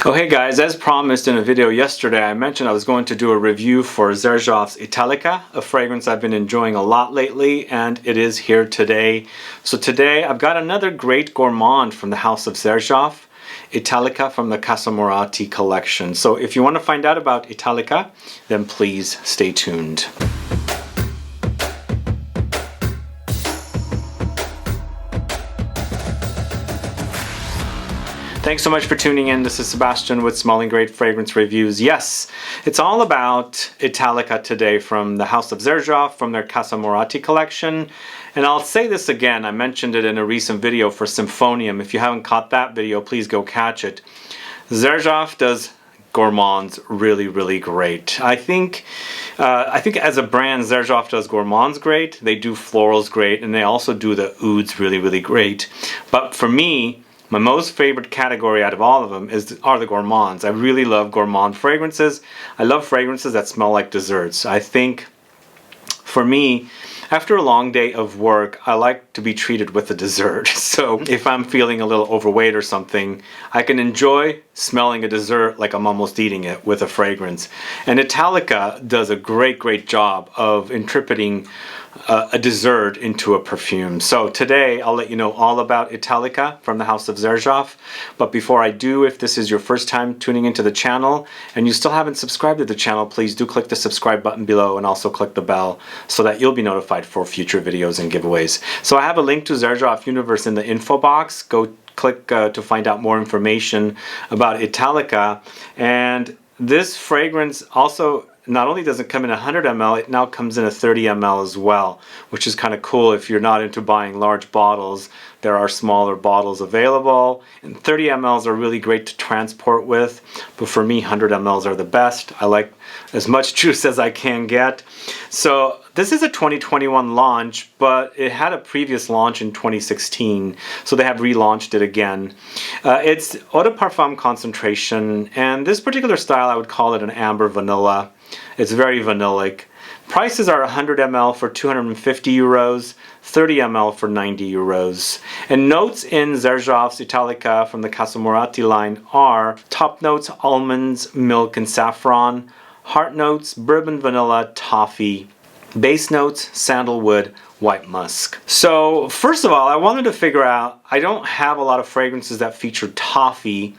Oh hey guys, as promised in a video yesterday, I mentioned I was going to do a review for Xerjoff's Italica, a fragrance I've been enjoying a lot lately, and it is here today. So today I've got another great gourmand from the house of Xerjoff, Italica from the Casamorati collection. So if you want to find out about Italica, then please stay tuned. Thanks so much for tuning in. This is Sebastian with Smelling Great Fragrance Reviews. Yes, it's all about Italica today from the House of Xerjoff, from their Casamorati collection. And I'll say this again, I mentioned it in a recent video for Symphonium. If you haven't caught that video, please go catch it. Xerjoff does gourmands really great. I think as a brand, Xerjoff does gourmands great, they do florals great, and they also do the ouds really great. But for me, my most favorite category out of all of them are the gourmands. I really love gourmand fragrances. I love fragrances that smell like desserts. I think, for me, after a long day of work, I like to be treated with a dessert. So if I'm feeling a little overweight or something, I can enjoy smelling a dessert like I'm almost eating it with a fragrance. And Italica does a great job of interpreting a dessert into a perfume. So today I'll let you know all about Italica from the House of Xerjoff. But before I do, if this is your first time tuning into the channel and you still haven't subscribed to the channel, please do click the subscribe button below and also click the bell so that you'll be notified for future videos and giveaways. So I have a link to Xerjoff Universe in the info box. Go click to find out more information about Italica. And this fragrance also not only does it come in 100 ml, it now comes in a 30 ml as well, which is kind of cool if you're not into buying large bottles. There are smaller bottles available, and 30 mls are really great to transport with, but for me 100 mls are the best. I like as much juice as I can get. So this is a 2021 launch, but it had a previous launch in 2016, so they have relaunched it again. It's Eau De Parfum concentration, and this particular style I would call it an amber vanilla. It's very vanillic. Prices are 100 ml for 250 euros, 30 ml for 90 euros. And notes in Xerjoff's Italica from the Casamorati line are top notes almonds, milk, and saffron. Heart notes bourbon, vanilla, toffee. Base notes sandalwood, white musk. So first of all, I wanted to figure out, I don't have a lot of fragrances that feature toffee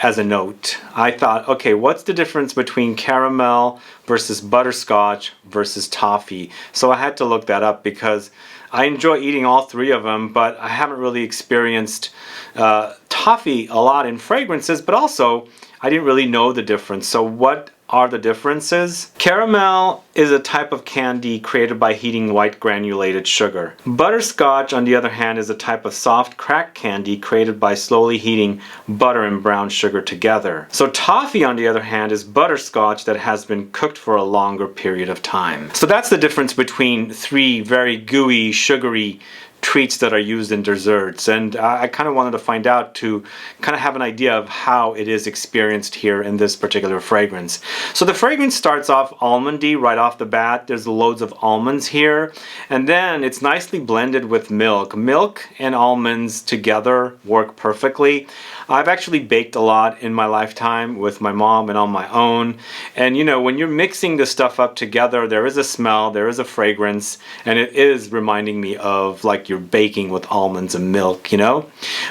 as a note. I thought, okay, what's the difference between caramel versus butterscotch versus toffee? So I had to look that up because I enjoy eating all three of them, but I haven't really experienced toffee a lot in fragrances, but also I didn't really know the difference. So what are the differences? Caramel is a type of candy created by heating white granulated sugar. Butterscotch, on the other hand, is a type of soft cracked candy created by slowly heating butter and brown sugar together. So toffee, on the other hand, is butterscotch that has been cooked for a longer period of time. So that's the difference between three very gooey, sugary treats that are used in desserts, and I kind of wanted to find out to kind of have an idea of how it is experienced here in this particular fragrance. So the fragrance starts off almondy right off the bat. There's loads of almonds here, and then it's nicely blended with milk. Milk and almonds together work perfectly. I've actually baked a lot in my lifetime with my mom and on my own, and you know, when you're mixing this stuff up together, there is a smell, there is a fragrance, and it is reminding me of like you're baking with almonds and milk, you know.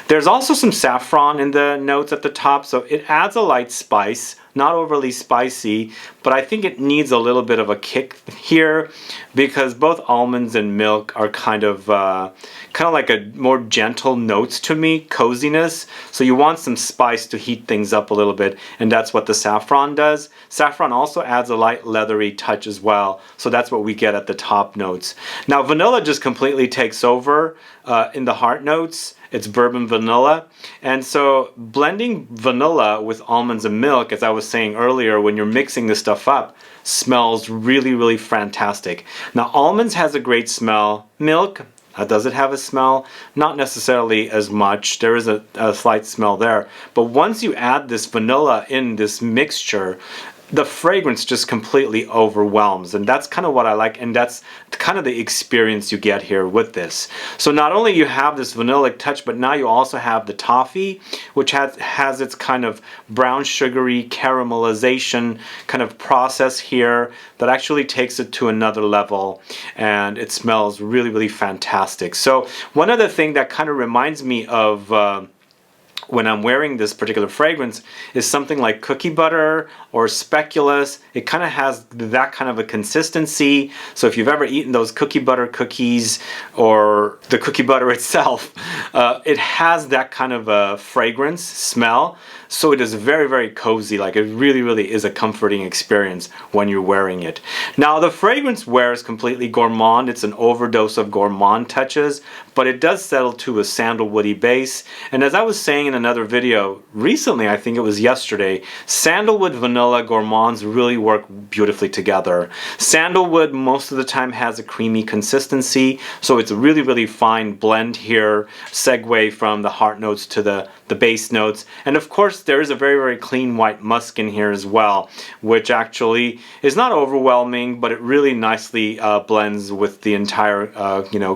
There's also some saffron in the notes at the top, so it adds a light spice, not overly spicy, but I think it needs a little bit of a kick here because both almonds and milk are kind of like a more gentle notes to me, coziness. So you want some spice to heat things up a little bit, and that's what the saffron does. Saffron also adds a light leathery touch as well, so that's what we get at the top notes. Now vanilla just completely takes over in the heart notes. It's bourbon vanilla, and so blending vanilla with almonds and milk, as I was saying earlier, when you're mixing this stuff up, smells really fantastic. Now almonds has a great smell. Milk, does it have a smell? Not necessarily as much. There is a slight smell there, but once you add this vanilla in this mixture, the fragrance just completely overwhelms, and that's kind of what I like, and that's kind of the experience you get here with this. So not only you have this vanillic touch, but now you also have the toffee, which has its kind of brown sugary caramelization kind of process here that actually takes it to another level, and it smells really, really fantastic. So one other thing that kind of reminds me of when I'm wearing this particular fragrance is something like cookie butter or speculoos. It kind of has that kind of a consistency. So if you've ever eaten those cookie butter cookies or the cookie butter itself, it has that kind of a fragrance smell. So it is very, very cozy. Like, it really, really is a comforting experience when you're wearing it. Now, the fragrance wears completely gourmand. It's an overdose of gourmand touches, but it does settle to a sandalwoody base. And as I was saying in another video recently, I think it was yesterday, sandalwood, vanilla, gourmands really work beautifully together. Sandalwood most of the time has a creamy consistency, so it's a really, really fine blend here, segue from the heart notes to the base notes. And of course, there is a very, very clean white musk in here as well, which actually is not overwhelming, but it really nicely blends with the entire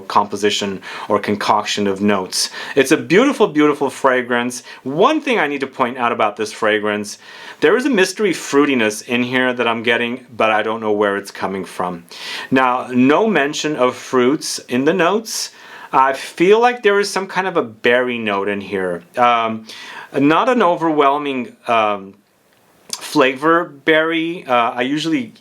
composition or concoction of notes. It's a beautiful, beautiful fragrance. One thing I need to point out about this fragrance, there is a mystery fruitiness in here that I'm getting, but I don't know where it's coming from. Now, no mention of fruits in the notes. I feel like there is some kind of a berry note in here. Not an overwhelming flavor berry. I usually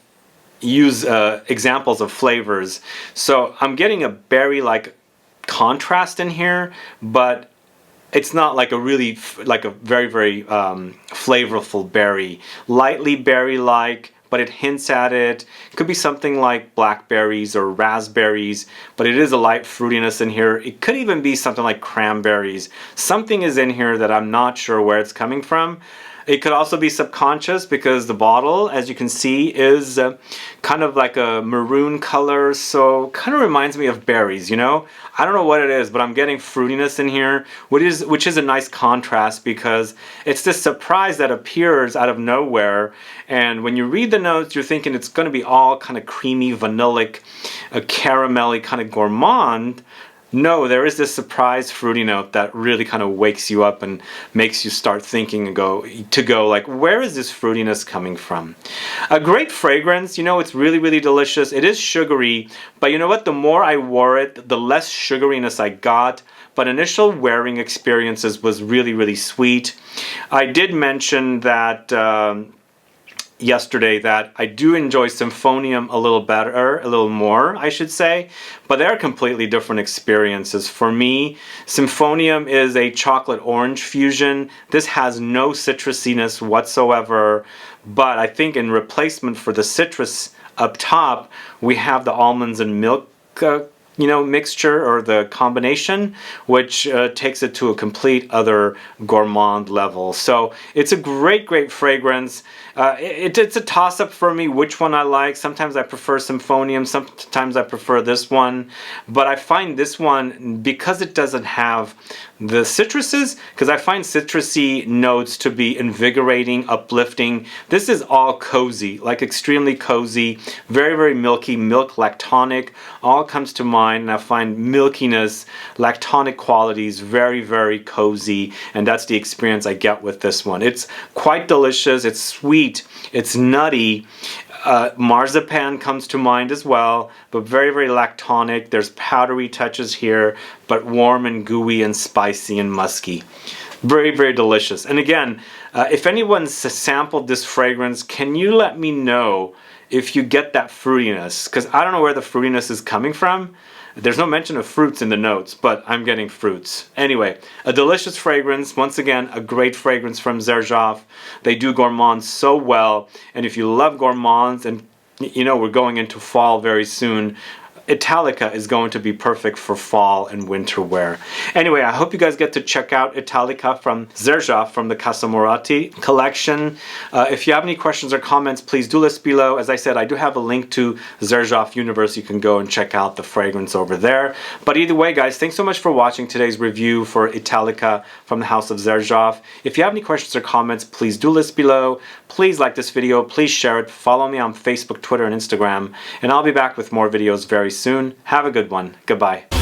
use examples of flavors. So I'm getting a berry-like contrast in here, but it's not like a really, like a very, very flavorful berry. Lightly berry-like, but it hints at it. It could be something like blackberries or raspberries, but it is a light fruitiness in here. It could even be something like cranberries. Something is in here that I'm not sure where it's coming from. It could also be subconscious because the bottle, as you can see, is kind of like a maroon color, so kind of reminds me of berries, you know? I don't know what it is, but I'm getting fruitiness in here, which is a nice contrast because it's this surprise that appears out of nowhere, and when you read the notes, you're thinking it's going to be all kind of creamy, vanillic, caramelly, kind of gourmand. No, there is this surprise fruity note that really kind of wakes you up and makes you start thinking and go like, where is this fruitiness coming from? A great fragrance, you know, it's really, really delicious. It is sugary, but you know what? The more I wore it, the less sugariness I got. But initial wearing experiences was really, really sweet. I did mention that yesterday that I do enjoy Symphonium a little better, a little more, I should say, but they're completely different experiences. For me, Symphonium is a chocolate orange fusion. This has no citrusiness whatsoever, but I think in replacement for the citrus up top, we have the almonds and milk mixture or the combination, which takes it to a complete other gourmand level. So it's a great, great fragrance. It's a toss-up for me which one I like. Sometimes I prefer Symphonium, sometimes I prefer this one, but I find this one, because it doesn't have the citruses, because I find citrusy notes to be invigorating, uplifting. This is all cozy, like extremely cozy, very, very milky, milk lactonic, all comes to mind, and I find milkiness, lactonic qualities very, very cozy, and that's the experience I get with this one. It's quite delicious, it's sweet, it's nutty, marzipan comes to mind as well, but very, very lactonic. There's powdery touches here, but warm and gooey and spicy and musky. Very, very delicious. And again, if anyone's sampled this fragrance, can you let me know if you get that fruitiness? Because I don't know where the fruitiness is coming from. There's no mention of fruits in the notes, but I'm getting fruits. Anyway, a delicious fragrance. Once again, a great fragrance from Xerjoff. They do gourmands so well. And if you love gourmands, and you know we're going into fall very soon, Italica is going to be perfect for fall and winter wear. Anyway, I hope you guys get to check out Italica from Xerjoff from the Casamorati collection. If you have any questions or comments, please do list below. As I said, I do have a link to Xerjoff Universe. You can go and check out the fragrance over there. But either way, guys, thanks so much for watching today's review for Italica from the House of Xerjoff. If you have any questions or comments, please do list below. Please like this video. Please share it. Follow me on Facebook, Twitter, and Instagram. And I'll be back with more videos very soon. Have a good one. Goodbye.